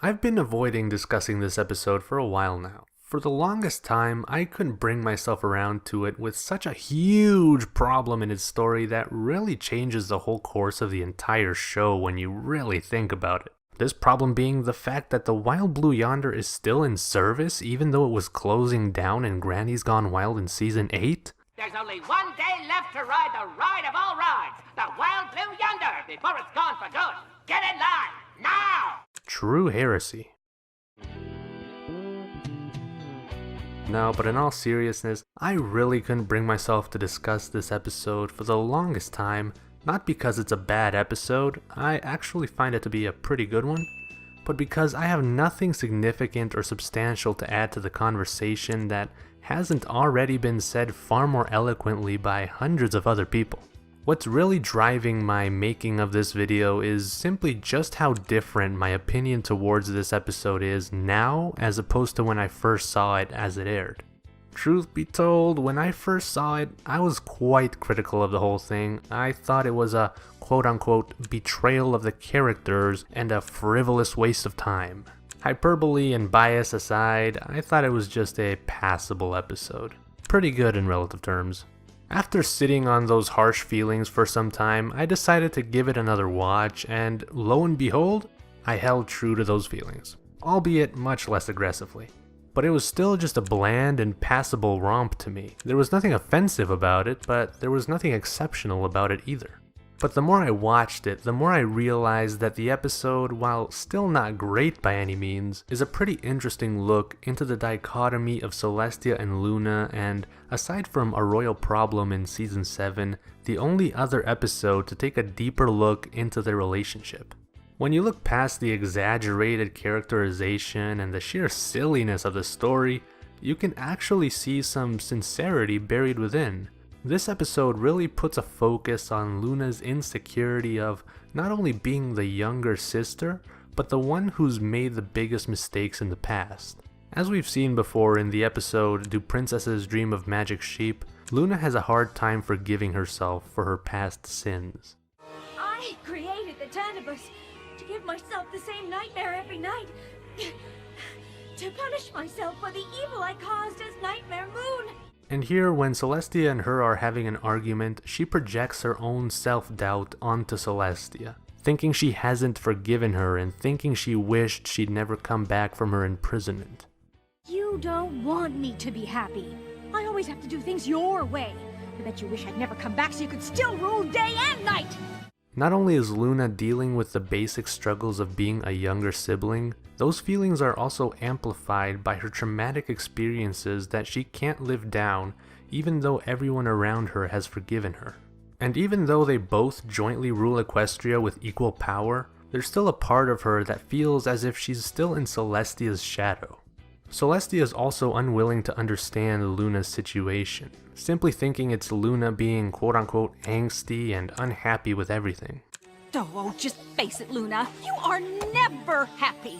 I've been avoiding discussing this episode for a while now. For the longest time, I couldn't bring myself around to it with such a huge problem in its story that really changes the whole course of the entire show when you really think about it. This problem being the fact that the Wild Blue Yonder is still in service even though it was closing down in Granny's Gone Wild in Season 8? There's only one day left to ride the ride of all rides, the Wild Blue Yonder, before it's gone for good. Get in line, now! True heresy. No, but in all seriousness, I really couldn't bring myself to discuss this episode for the longest time, not because it's a bad episode, I actually find it to be a pretty good one, but because I have nothing significant or substantial to add to the conversation that hasn't already been said far more eloquently by hundreds of other people. What's really driving my making of this video is simply just how different my opinion towards this episode is now as opposed to when I first saw it as it aired. Truth be told, when I first saw it, I was quite critical of the whole thing. I thought it was a quote-unquote betrayal of the characters and a frivolous waste of time. Hyperbole and bias aside, I thought it was just a passable episode. Pretty good in relative terms. After sitting on those harsh feelings for some time, I decided to give it another watch, and lo and behold, I held true to those feelings, albeit much less aggressively. But it was still just a bland and passable romp to me. There was nothing offensive about it, but there was nothing exceptional about it either. But the more I watched it, the more I realized that the episode, while still not great by any means, is a pretty interesting look into the dichotomy of Celestia and Luna, and aside from A Royal Problem in Season 7, the only other episode to take a deeper look into their relationship. When you look past the exaggerated characterization and the sheer silliness of the story, you can actually see some sincerity buried within. This episode really puts a focus on Luna's insecurity of not only being the younger sister, but the one who's made the biggest mistakes in the past. As we've seen before in the episode Do Princesses Dream of Magic Sheep, Luna has a hard time forgiving herself for her past sins. I created the Tannibus to give myself the same nightmare every night, to punish myself for the evil I caused as Nightmare Moon. And here, when Celestia and her are having an argument, she projects her own self-doubt onto Celestia, thinking she hasn't forgiven her and thinking she wished she'd never come back from her imprisonment. You don't want me to be happy. I always have to do things your way. I bet you wish I'd never come back so you could still rule day and night. Not only is Luna dealing with the basic struggles of being a younger sibling, those feelings are also amplified by her traumatic experiences that she can't live down even though everyone around her has forgiven her. And even though they both jointly rule Equestria with equal power, there's still a part of her that feels as if she's still in Celestia's shadow. Celestia is also unwilling to understand Luna's situation, simply thinking it's Luna being quote-unquote angsty and unhappy with everything. Oh, just face it, Luna. You are never happy.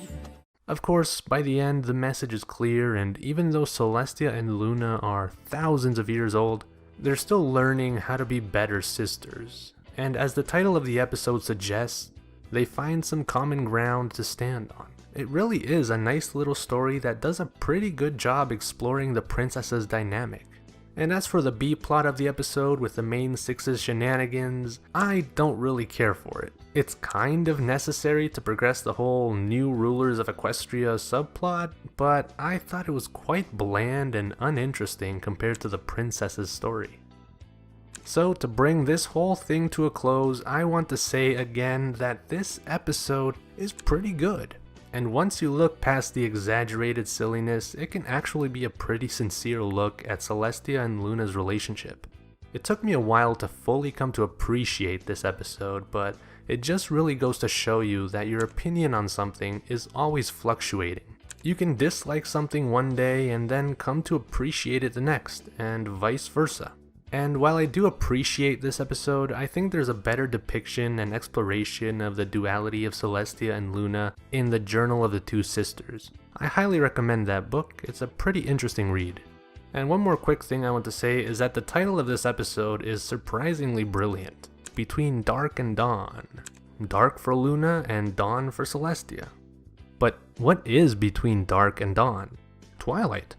Of course, by the end, the message is clear, and even though Celestia and Luna are thousands of years old, they're still learning how to be better sisters. And as the title of the episode suggests, they find some common ground to stand on. It really is a nice little story that does a pretty good job exploring the princess's dynamic. And as for the B-plot of the episode with the main six's shenanigans, I don't really care for it. It's kind of necessary to progress the whole new rulers of Equestria subplot, but I thought it was quite bland and uninteresting compared to the princess's story. So to bring this whole thing to a close, I want to say again that this episode is pretty good. And once you look past the exaggerated silliness, it can actually be a pretty sincere look at Celestia and Luna's relationship. It took me a while to fully come to appreciate this episode, but it just really goes to show you that your opinion on something is always fluctuating. You can dislike something one day and then come to appreciate it the next, and vice versa. And while I do appreciate this episode, I think there's a better depiction and exploration of the duality of Celestia and Luna in the Journal of the Two Sisters. I highly recommend that book, it's a pretty interesting read. And one more quick thing I want to say is that the title of this episode is surprisingly brilliant. Between Dark and Dawn. Dark for Luna and Dawn for Celestia. But what is between dark and dawn? Twilight.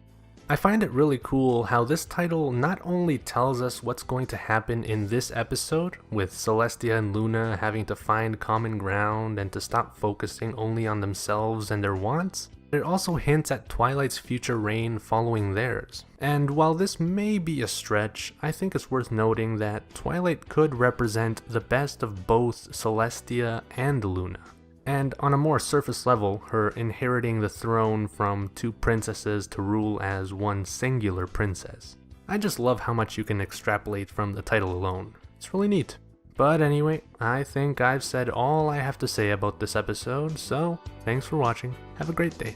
I find it really cool how this title not only tells us what's going to happen in this episode, with Celestia and Luna having to find common ground and to stop focusing only on themselves and their wants, it also hints at Twilight's future reign following theirs. And while this may be a stretch, I think it's worth noting that Twilight could represent the best of both Celestia and Luna. And on a more surface level, her inheriting the throne from two princesses to rule as one singular princess. I just love how much you can extrapolate from the title alone. It's really neat. But anyway, I think I've said all I have to say about this episode, so thanks for watching. Have a great day.